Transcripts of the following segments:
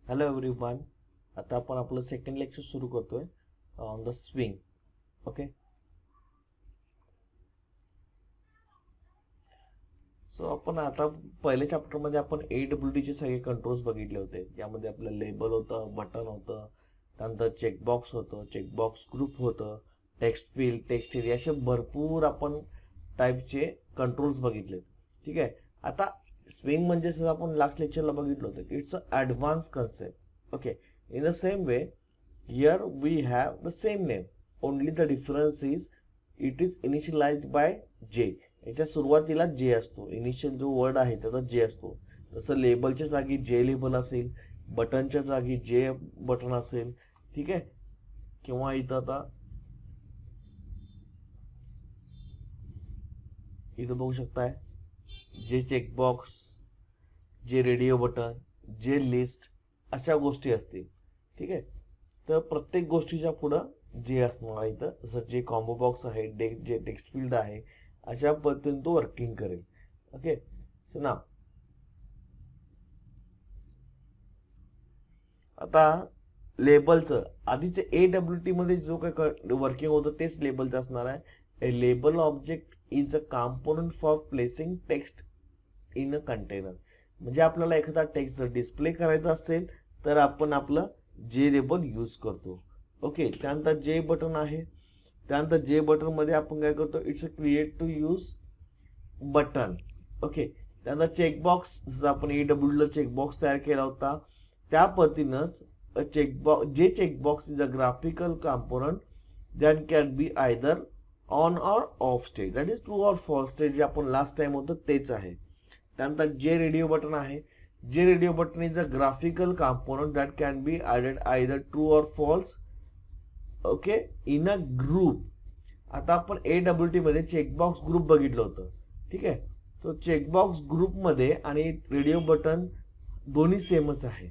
Hello everyone. आता आपण आपलं सेकंड लेक्चर सुरू करतोय on the swing. Okay, so आपण आता पहिल्या चॅप्टरमध्ये आपण AWD चे सगळे कंट्रोल्स बघितले होते. यामध्ये आपलं लेबल होतं, बटन होतं, त्यानंतर चेकबॉक्स होतं, चेकबॉक्स ग्रुप होतं, टेक्स्ट फील्ड, टेक्स्ट एरिया, असे भरपूर आपण टाईपचे कंट्रोल्स बघितले. ठीक आहे. आता स्विंग म्हणजे जसं आपण लास्ट लेक्चरला बघितलं होतं, it's a advance concept. Okay, in the same way, here we have the same name. Only the difference is it is initialized by J. याच्या सुरुवातीला J असतो. इनिशियल जो वर्ड आहे त्याचा J असतो. तसं लेबलच्या जागी J लेबल असेल, बटनच्या जागी J बटन असेल. ठीक आहे. किंवा इथं आता इथं बघू शकताय J checkbox, J radio button, J list, अशा गोष्टी असतील. ठीक आहे. तर प्रत्येक गोष्टीच्या पुढं जे असणार इथं, जसं जे कॉम्बो बॉक्स आहे, जे टेक्स्ट फील्ड आहे, अशा पद्धतीने तो वर्किंग करेल. ओके, सो ना आता लेबलचं आधीचे AWT मध्ये जो काही वर्किंग होतं तेच लेबलचं असणार आहे. ए label object is a component for placing text in a container. म्हणजे आपल्याला एखादा टेक्स्ट डिस्प्ले करायचा असेल तर आपण आपलं J लेबल यूज करतो. ओके, त्यानंतर J बटन आहे. त्यानंतर J बटन मध्ये आपण काय करतो, it's a create to use button. Okay, त्यानंतर चेकबॉक्स, जसं आपण AWD ला चेकबॉक्स तयार केला होता त्या पद्धतीनंच J checkbox is a graphical component that can be either on or off state. That is true or false state. जे आपण लास्ट टाइम होतं तेच आहे. त्यानंतर J रेडिओ बटन आहे. J radio button is a graphical component that can be added either true or false, okay, in a group. आता आपण AWT मध्ये चेकबॉक्स ग्रुप बघितलं होतं. ठीक आहे. तो चेकबॉक्स ग्रुप मध्ये आणि रेडिओ बटन दोन्ही सेमच आहे.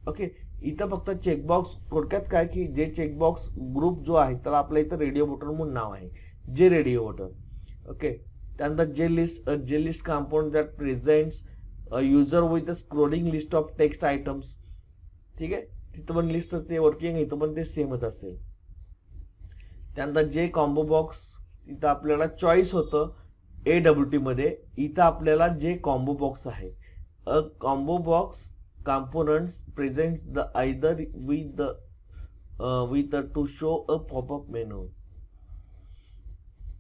ओके, इथं फक्त चेकबॉक्स थोडक्यात काय की जे चेकबॉक्स ग्रुप जो आहे त्याला आपल्या इथं रेडिओ बटन म्हणून नाव आहे, जे रेडिओ बटन. ओके, त्यानंतर जे list component that presents user with a scrolling list of text items. ठीक आहे, तिथं पण लिस्टचे वर्किंग आहे, इथं पण ते सेमच असेल. त्यानंतर जे कॉम्बो बॉक्स, इथं आपल्याला चॉईस होतं AWT मध्ये, इथं आपल्याला जे कॉम्बो बॉक्स आहे. A combo box components presents the either with to show a pop-up menu.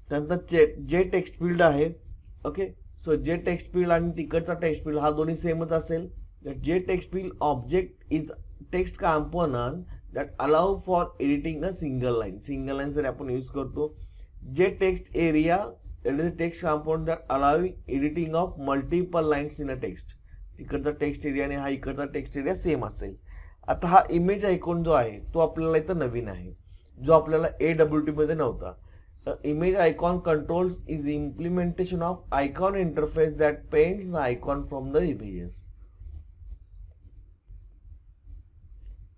त्यानंतर जे टेक्स्ट फील्ड आहे. ओके, सो जे टेक्स्ट फील्ड आणि तिकडचा टेक्स्ट फील्ड हा दोन्ही सेमच असेल. जे text field object is text component that allow for editing a single line. Single line साठी आपण यूज करतो. जे text area text component that allowing editing of multiple lines in a text. इकडचा टेक्स्ट एरिया आणि हा इकडचा text area same असेल. आता हा इमेज आयकॉन जो आहे तो आपल्याला इथं नवीन आहे, जो आपल्याला AWT मध्ये नव्हता. Image icon controls is implementation of icon interface that paints the icon from the images.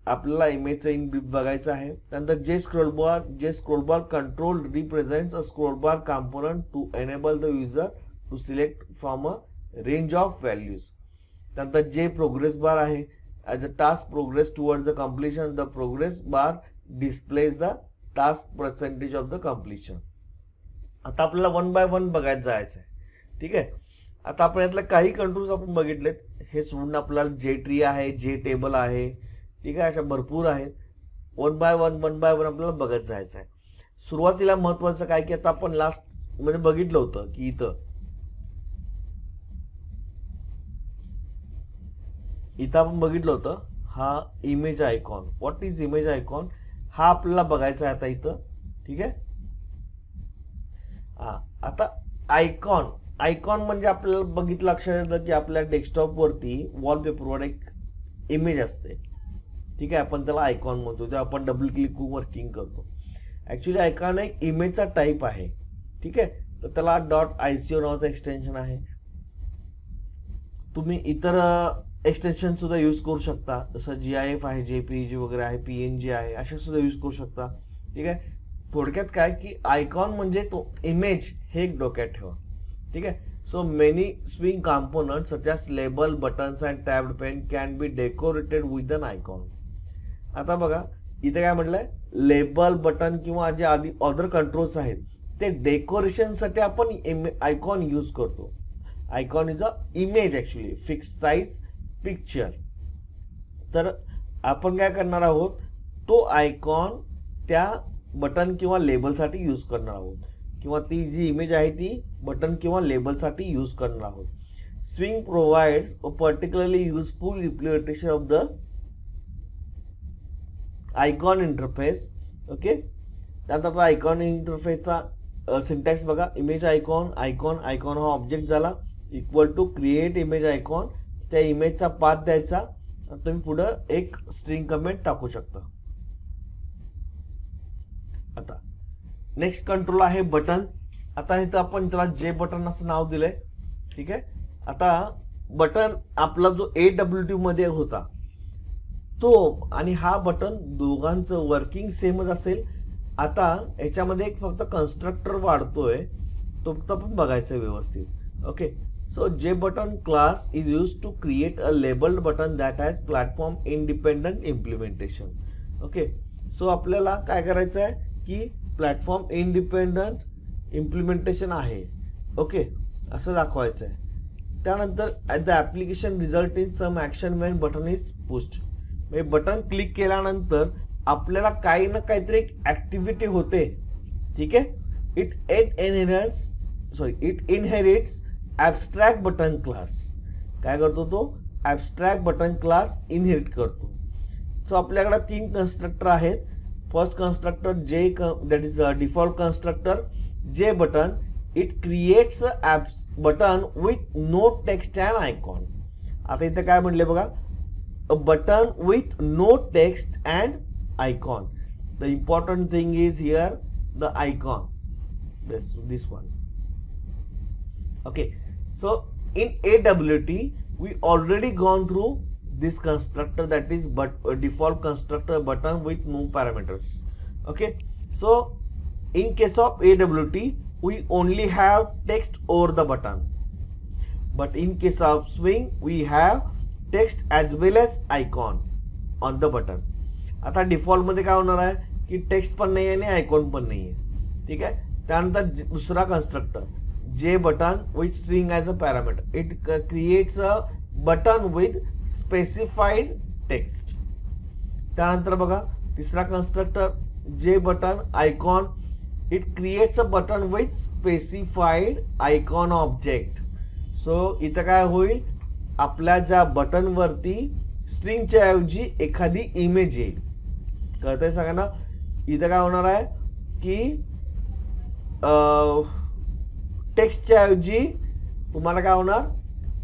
आपल्याला इमेजचा इन ब्रीफ बघायचं आहे. त्यानंतर J scrollbar control represents a scrollbar component to enable the user to select from a range of values. त्यानंतर J progress bar आहे. As a task progress towards the completion, the progress bar displays the task percentage of the completion. आता आपल्याला one by one बघायचं जायचं आहे. ठीक आहे. आता आपण यातले काही कंट्रोल्स आपण बघितलेत. हे सोडून आपल्याला जे ट्री आहे, जे टेबल आहे. ठीक आहे, अशा भरपूर आहेत. वन बाय वन आपल्याला बघत जायचं आहे. सुरुवातीला महत्वाचं काय की आता आपण लास्ट मध्ये बघितलं होतं की इथं आपण बघितलं होतं हा image icon. What is image icon हा आपल्याला बघायचा आहे आता इथं. ठीक आहे. आता आयकॉन म्हणजे आपल्याला बघितलं, लक्षात येतं की आपल्या डेस्कटॉप वरती वॉलपेपरवर एक इमेज असते. ठीक आहे, आपण त्याला आयकॉन म्हणतो, तेव्हा आपण डबल क्लिक वर्किंग करतो. ऍक्च्युली आयकॉन एक इमेजचा टाईप आहे. ठीक आहे, तर त्याला .ico नावाचं एक्सटेन्शन आहे. तुम्ही इतर एक्सटेन्शन सुद्धा यूज करू शकता, जसं GIF आहे, JPG वगैरे आहे, PNG आहे, अशा सुद्धा यूज करू शकता. ठीक आहे. थोडक्यात काय की आयकॉन म्हणजे तो इमेज हे एक डोक्यात ठेवा. ठीक आहे. So many swing components such as label, buttons and tabbed pen can be decorated with an icon. आता बघा इथे काय म्हटलंय, लेबल बटन किंवा जे आधी अदर कंट्रोल्स आहेत ते डेकोरेशन साठी आपण आयकॉन यूज करतो. Icon is a image actually fix size picture. तर आपण काय करणार आहोत, तो आयकॉन त्या बटन किंवा लेबल साठी यूज करणार आहोत, किंवा ती जी इमेज आहे ती बटन किंवा लेबल साठी यूज करणार आहोत. Swing provides a particularly useful implementation of the icon interface. Okay, त्यात आपला आयकॉन इंटरफेसचा सिंटॅक्स बघा. इमेज आयकॉन, आयकॉन, आयकॉन हा ऑब्जेक्ट झाला, equal to create image icon. त्या इमेजचा पाथ द्यायचा, तुम्ही पुढे एक स्ट्रिंग कमेंट टाकू शकता. आता नेक्स्ट कंट्रोल आहे बटन. आता इथं आपण त्याला जे बटन असं नाव दिलंय. ठीक आहे. आता बटन आपला जो AWT मध्ये होता तो आणि हा बटन दोघांचं वर्किंग सेमच असेल. आता याच्यामध्ये एक फक्त कन्स्ट्रक्टर वाढतोय, तो फक्त आपण बघायचं व्यवस्थित. ओके, सो जे button class is use to create a labelled button that has platform independent implementation. Okay, so आपल्याला काय करायचं आहे की प्लॅटफॉर्म इंडिपेंडंट इम्प्लिमेंटेशन आहे. ओके, असं दाखवायचं आहे. त्यानंतर at the application result in some action when button is pushed. Button click केल्यानंतर आपल्याला काही ना काहीतरी एक ऍक्टिव्हिटी होते. ठीक आहे. It inherits abstract button class. काय करतो तो, ऍबस्ट्रॅक्ट बटन क्लास इनहेरिट करतो. सो आपल्याकडे 3 कन्स्ट्रक्टर आहेत. फर्स्ट कन्स्ट्रक्टर जे, दॅट इज डिफॉल्ट कन्स्ट्रक्टर जे button. It creates button with no text and icon. आता इथे काय म्हणले बघा, a button with no text and icon. The important thing is here the icon, this one. Okay, so in AWT we already gone through this constructor, that is default constructor button with no parameters. Okay, so in case of AWT we only have text over the button, but in case of swing we have text as well as icon on the button. आता default मध्ये काय होणार आहे की text पण नाही आणि icon पण नाही आहे. ठीक आहे. त्यानंतर दुसरा कन्स्ट्रक्टर जे button with string as a parameter. It creates a button with specified text. त्यानंतर बघा तिसरा कन्स्ट्रक्टर जे button icon. It creates a button with specified icon object. So इथं काय होईल, आपल्या ज्या बटन वरती स्ट्रिंगच्या ऐवजी एखादी इमेज येईल. कळतंय सगळ्यांना. इथं काय होणार आहे की टेक्स्टच्या ऐवजी तुम्हाला काय होणार,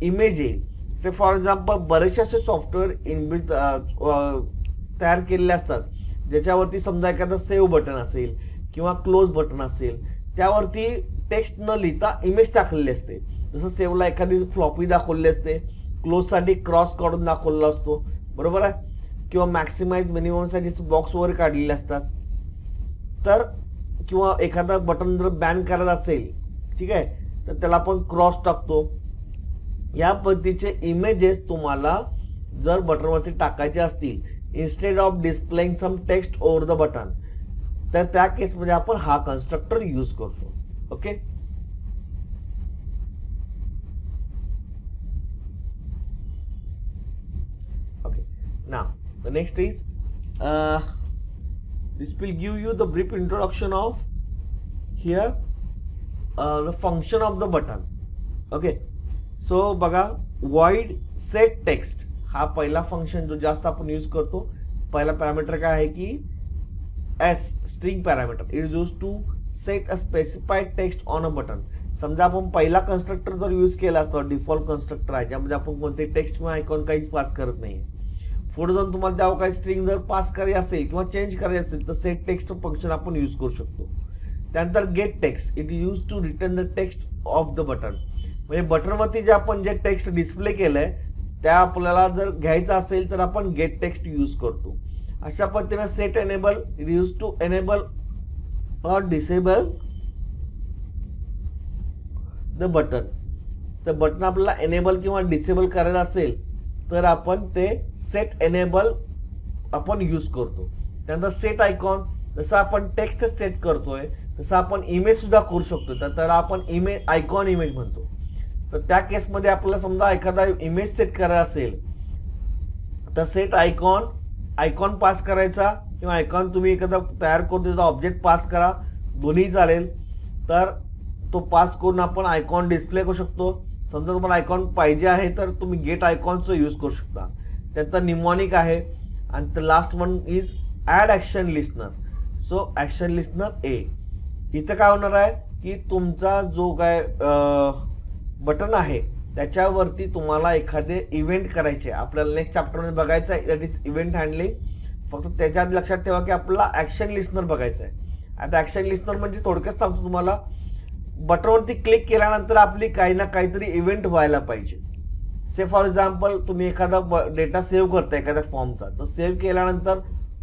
इमेज येईल. से फॉर एक्झाम्पल बरेचसे असे सॉफ्टवेअर इनबिल्ट तयार केलेले असतात ज्याच्यावरती समजा एखादं सेव्ह बटन असेल किंवा क्लोज बटन असेल, त्यावरती टेक्स्ट न लिहिता इमेज टाकलेली असते. जसं सेव्हला एखादी फ्लॉपी दाखवलेली असते, क्लोज साठी क्रॉस काढून दाखवलेला असतो, बरोबर आहे. किंवा मॅक्सिमाइज मिनिमम साठी बॉक्स वगैरे काढलेले असतात. तर किंवा एखादा बटन जर बॅन करायचं असेल, ठीक आहे, तर त्याला आपण क्रॉस टाकतो. या पद्धतीचे इमेजेस तुम्हाला जर बटनवरती टाकायचे असतील, instead of displaying some text over the button, तर त्या केसमध्ये आपण हा कन्स्ट्रक्टर यूज करतो. Okay. Now the next is this will give you the brief introduction of here the function of the button. Okay, so बघा void set text हा पहिला function जो जास्त आपण यूज करतो. पहिला पॅरामीटर काय आहे की s string parameter. It is used to set a specified text on a button. समजा आपण पहिला कन्स्ट्रक्टर जर यूज केला तर डिफॉल्ट कन्स्ट्रक्टर आहे ज्यामध्ये आपण कोणते टेक्स्ट किंवा आयकॉन काहीच पास करत नाही. पुढे जाऊन तुम्हाला त्यावर काही स्ट्रिंग जर पास करायची असेल किंवा चेंज करायची असेल तर सेट टेक्स्ट फंक्शन आपण यूज करू शकतो. त्यानंतर get text. It use to return the text of the button. म्हणजे बटनवरती जे आपण जे टेक्स्ट डिस्प्ले केलंय त्या आपल्याला जर घ्यायचं असेल तर आपण गेट टेक्स्ट यूज करतो. अशा पद्धतीने set enable. It use to enable और डिसेबल द बटन. तर बटन आपल्याला एनेबल किंवा डिसेबल करायचं असेल तर आपण ते सेट एनेबल आपण यूज करतो. त्यानंतर सेट आयकॉन, जसं आपण टेक्स्ट सेट करतोय तसं आपण इमेज सुद्धा करू शकतो. तर त्याला आपण इमेज आयकॉन इमेज म्हणतो. तर त्या केसमध्ये आपल्याला समजा एखादा इमेज सेट करायचा असेल तर सेट आयकॉन पास करायचा किंवा आयकॉन तुम्ही एखादा तयार करून त्याचा ऑब्जेक्ट पास करा, दोन्ही चालेल. तर तो पास करून आपण आयकॉन डिस्प्ले करू शकतो. समजा तुम्हाला आयकॉन पाहिजे आहे तर तुम्ही गेट आयकॉनचा यूज करू शकता. त्यानंतर निमॉनिक आहे आणि last one is add action listener. So action listener a. इथं काय होणार आहे की तुमचा जो काय बटन आहे त्याच्यावरती तुम्हाला एखादे इव्हेंट करायचे, आपल्याला नेक्स्ट चॅप्टरमध्ये बघायचं आहे, दॅट इज इव्हेंट हँडलिंग. फक्त त्याच्यात लक्षात ठेवा की आपल्याला ऍक्शन लिस्नर बघायचं आहे. आता ऍक्शन लिस्नर म्हणजे थोडक्यात सांगतो तुम्हाला, बटनवरती क्लिक केल्यानंतर आपली काही ना काहीतरी इव्हेंट व्हायला पाहिजे. से फॉर एक्झाम्पल तुम्ही एखादा डेटा सेव्ह करताय एखाद्या फॉर्मचा, तर सेव्ह केल्यानंतर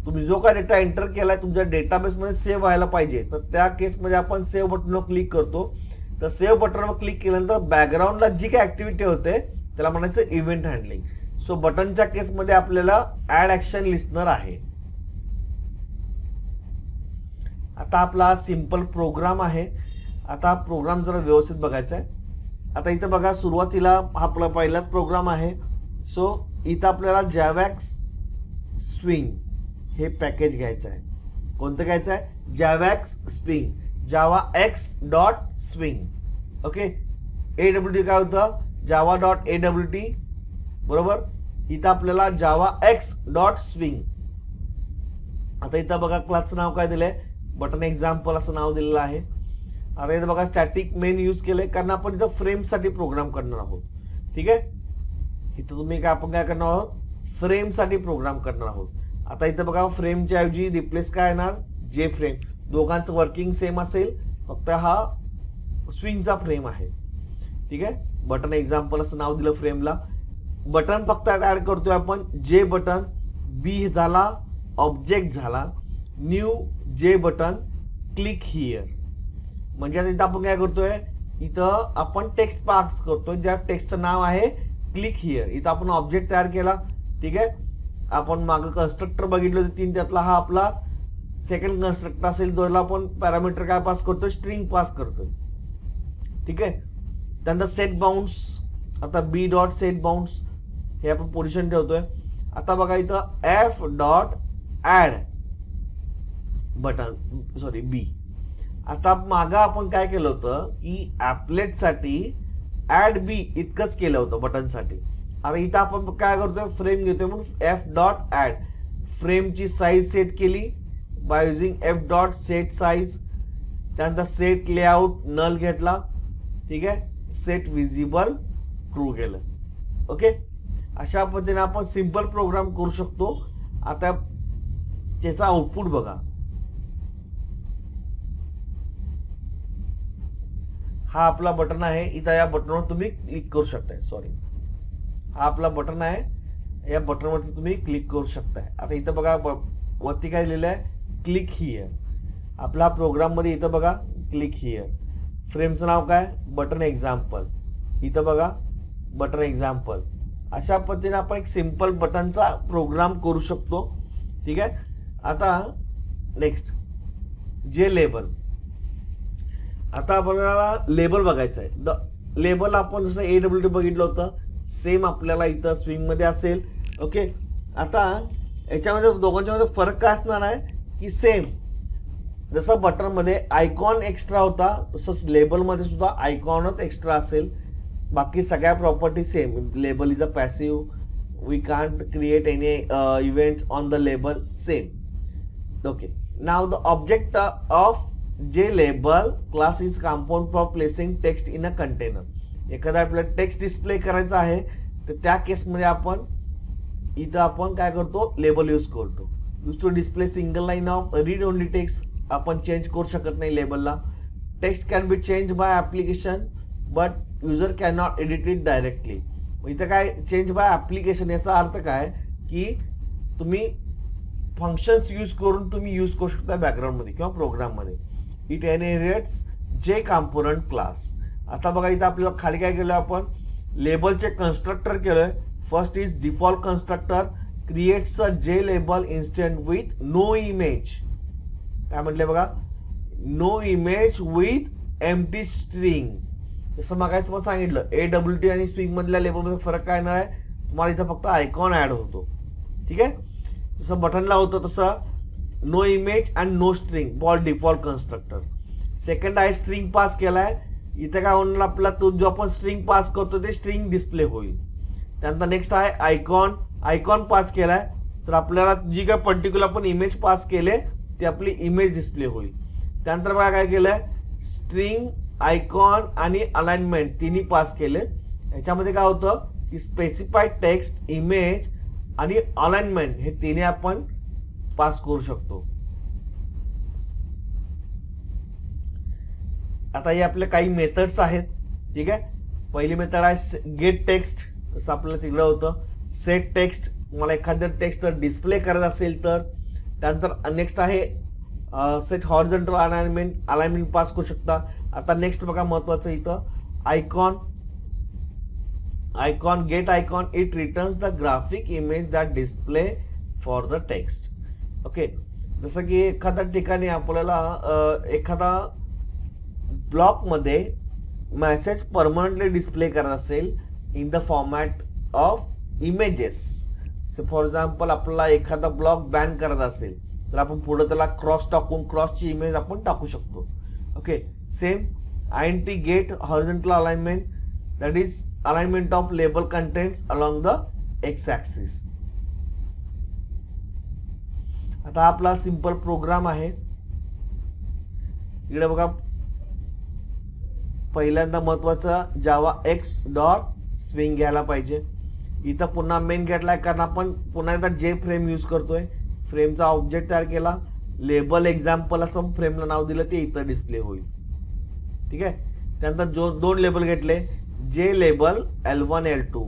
तुम्ही जो काय डेटा एंटर केलाय तुमच्या डेटाबेसमध्ये सेव्ह व्हायला पाहिजे. तर त्या केसमध्ये आपण सेव्ह बटनवर क्लिक करतो. तर सेव्ह बटनवर क्लिक केल्यानंतर बॅकग्राऊंडला जी काही ऍक्टिव्हिटी होते त्याला म्हणायचं इव्हेंट हँडलिंग. सो बटनच्या केसमध्ये आपल्याला ऍड ऍक्शन लिस्नर आहे. आता आपला सिंपल प्रोग्राम आहे. आता प्रोग्राम जरा व्यवस्थित बघायचा आहे. आता इथं बघा सुरुवातीला आपला पहिलाच प्रोग्राम आहे. सो इथं आपल्याला जॅवॅक्स स्विंग हे पॅकेज घ्यायचं आहे. कोणतं घ्यायचं आहे? Javax swing, java x dot swing. Okay. AWT काय होतं? जावा डॉट AWT बरोबर. इथं आपल्याला जावा एक्स डॉट स्विंग. आता इथं बघा क्लासचं नाव काय दिलंय? बटन एक्झाम्पल असं नाव दिलेलं आहे. आता इथं बघा स्टॅटिक मेन यूज केलंय कारण आपण इथं फ्रेमसाठी प्रोग्राम करणार आहोत. ठीक आहे. इथं तुम्ही काय आपण काय करणार आहोत? फ्रेमसाठी प्रोग्राम करणार आहोत. आता इथं बघा फ्रेमच्या ऐवजी रिप्लेस काय येणार? जे फ्रेम. दोघांचं वर्किंग सेम असेल, फक्त हा स्विंगचा फ्रेम आहे. ठीक आहे. बटन एक्झाम्पल असं नाव दिलं फ्रेमला. बटन फक्त ऍड करतोय आपण जे बटन. बी झाला ऑब्जेक्ट झाला. न्यू जे बटन क्लिक हिअर. म्हणजे आता इथं आपण काय करतोय? इथं आपण टेक्स्ट पास करतोय, ज्या टेक्स्टचं नाव आहे क्लिक हिअर. इथं आपण ऑब्जेक्ट तयार केला. ठीक आहे. आपण मागं कन्स्ट्रक्टर बघितलं होते 3, त्यातला हा आपला सेकंड कन्स्ट्रक्टर असेल. दोनला आपण पॅरामीटर काय पास करतोय? स्ट्रिंग पास करतोय. ठीक आहे. त्यानंतर सेट बाउंड्स. आता बी डॉट सेट बाउंड्स हे आपण पोझिशन ठेवतोय. आता बघा इथं F dot add button sorry B. आता मागं आपण काय केलं होतं की ऍपलेटसाठी ऍड बी इतकंच केलं होतं बटनसाठी. आता इथं आपण काय करतोय? फ्रेम घेतोय म्हणून एफ डॉट ऍड. फ्रेमची साईज सेट केली by using F dot set size. त्यानंतर सेट लेआउट नल घेतला. ठीक आहे. सेट विजिबल ट्रू केलं. ओके. अशा पद्धतीने आपण सिंपल प्रोग्राम करू शकतो. आता त्याचा आउटपुट बघा. हा आपला बटन आहे. इथं या बटनवर तुम्ही क्लिक करू शकताय. सॉरी, हा आपला बटन आहे. या बटनवरती तुम्ही क्लिक करू शकताय. आता इथं बघा वरती काय लिहिलं आहे? Click here. आपला प्रोग्राम मध्ये इथं बघा क्लिक हिअर. फ्रेमचं नाव काय? Button example. इथं बघा बटन एक्झाम्पल. अशा पद्धतीने आपण एक सिंपल बटनचा प्रोग्राम करू शकतो. ठीक आहे. आता नेक्स्ट जे लेबल. आता आपल्याला लेबल बघायचं आहे. द लेबल आपण जसं AWT बघितलं होतं सेम आपल्याला इथं स्विंग मध्ये असेल. ओके. आता याच्यामध्ये दोघांच्या मध्ये फरक काय असणार आहे की सेम जसं बटन मध्ये आयकॉन एक्स्ट्रा होता तसंच लेबल मध्ये सुद्धा आयकॉनच एक्स्ट्रा असेल. बाकी सगळ्या property same. Label is a passive. We can't create any events on the label same. Okay. Now the object of J label class is compound for placing text in a container. एखादा आपल्याला text display करायचा आहे तर त्या केसमध्ये आपण इथं आपण काय करतो? लेबल यूज करतो. Use to display single line of read only text. आपण चेंज करू शकत नाही लेबलला. Text can be change by application but user can not edit it directly. इथं काय चेंज बाय ऍप्लिकेशन याचा अर्थ काय की तुम्ही फंक्शन्स यूज करून तुम्ही यूज करू शकता बॅकग्राऊंड मध्ये किंवा प्रोग्राम मध्ये. It inherits J component class. आता बघा इथं आपल्याला खाली काय केलं आपण लेबलचे कन्स्ट्रक्टर केलंय. First is default constructor creates a J label instant with no image. काय म्हटले बघा, no image with empty string. जसं मगाशी पण सांगितलं AWT आणि स्विंग मधल्या लेबलमध्ये फरक काय नाही, तुम्हाला इथं फक्त आयकॉन ऍड होतो. ठीक आहे, जसं बटनला होतं तसं no image and no string बॉल डिफॉल्ट कन्स्ट्रक्टर. सेकंड आहे स्ट्रिंग पास केलाय. इथे काय होणार आपला, तो जो आपण स्ट्रिंग पास करतो ते स्ट्रिंग डिस्प्ले होईल. त्यानंतर नेक्स्ट आहे आयकॉन. आयकॉन पास केलाय तर आपल्याला जी काय पर्टिक्युलर आपण इमेज पास केले ती आपली इमेज डिस्प्ले होईल. त्यानंतर बघा काय केलंय, स्ट्रिंग, आयकॉन आणि अलाइनमेंट तिन्ही पास केले. याच्यामध्ये काय होतं की स्पेसिफाईड टेक्स्ट, इमेज आणि अलाइनमेंट हे तिन्ही आपण पास करू शकतो. आता हे आपले काही मेथड्स आहेत. ठीक आहे, पहिली मेथड आहे गेट टेक्स्ट. जसं आपल्याला तिकडं होतं सेट टेक्स्ट, मला एखादं टेक्स्ट जर डिस्प्ले करायचं असेल तर. त्यानंतर नेक्स्ट आहे सेट हॉरिझॉन्टल अलाइनमेंट पास करू शकता. आता नेक्स्ट बघा महत्वाचं इथं icon. Icon, get icon, it returns the graphic image that display for the text. Okay, जसं की एखाद्या ठिकाणी आपल्याला एखादा ब्लॉक मध्ये मेसेज परमनंटली डिस्प्ले करत असेल in the format of images. For example आपल्याला एखादा ब्लॉक बॅन करत असेल तर आपण पुढे त्याला क्रॉस टाकून क्रॉसची इमेज आपण टाकू शकतो. Okay, same INT get horizontal alignment, that is alignment of label contents along the X axis. आता आपला सिंपल प्रोग्राम आहे. इकडे बघा पहिल्यांदा महत्वाचं जावा एक्स डॉट स्विंग घ्यायला पाहिजे. इथं पुन्हा मेन घेतलाय कारण आपण पुन्हा एकदा जे फ्रेम यूज करतोय. फ्रेमचा ऑब्जेक्ट तयार केला, लेबल एक्झाम्पल असं फ्रेमला नाव दिलं ते इथं डिस्प्ले होईल. ठीक आहे, त्यानंतर जो दोन लेबल घेतले, जे लेबल L1 L2.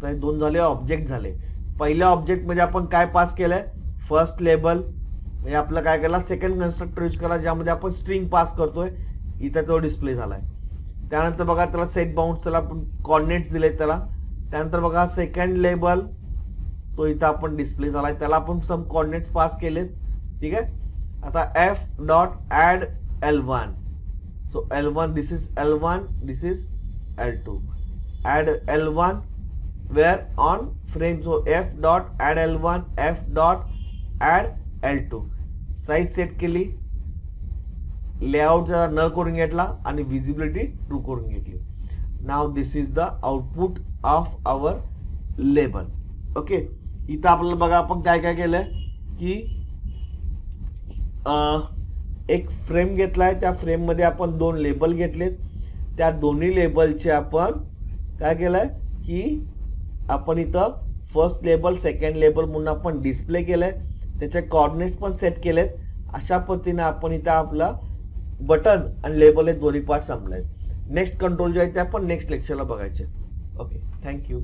हे दोन झाले ऑब्जेक्ट झाले. पहिल्या ऑब्जेक्ट मध्ये आपण काय पास केलंय, फर्स्ट लेबल. म्हणजे आपलं काय केलं, सेकंड कन्स्ट्रक्टर यूज केला ज्यामध्ये आपण स्ट्रिंग पास करतोय, इथं तो डिस्प्ले झालाय. त्यानंतर बघा त्याला सेट बाउंड, त्याला आपण कॉर्डिनेट्स दिले त्याला. त्यानंतर बघा सेकंड लेबल, तो इथं आपण डिस्प्ले झालाय, त्याला आपण सम कॉर्डिनेट्स पास केलेत. ठीक आहे, आता f dot add L1. So L1, this is L1, this is L2. Add L1 where on frame. So f dot add L1, f dot add L2. Size set केली, layout null करून घेतला आणि visibility true करून घेतली. नाव this is the output of our label. Okay, इथं आपल्याला बघा आपण काय काय केलंय की एक फ्रेम घेतलाय, त्या फ्रेम मध्ये आपण दोन लेबल घेतलेत. त्या दोन्ही लेबलचे आपण काय केलंय की आपण इथं फर्स्ट लेबल, सेकंड लेबल म्हणून आपण डिस्प्ले केलंय, त्याचे कोऑर्डिनेट्स पण सेट केलेत. अशा पद्धतीने आपण इथं आपला बटन आणि लेबल हे दोन्ही पार्ट संपलाय. नेक्स्ट कंट्रोल जे आहे ते आपण नेक्स्ट लेक्चरला बघायचे. Okay, thank you.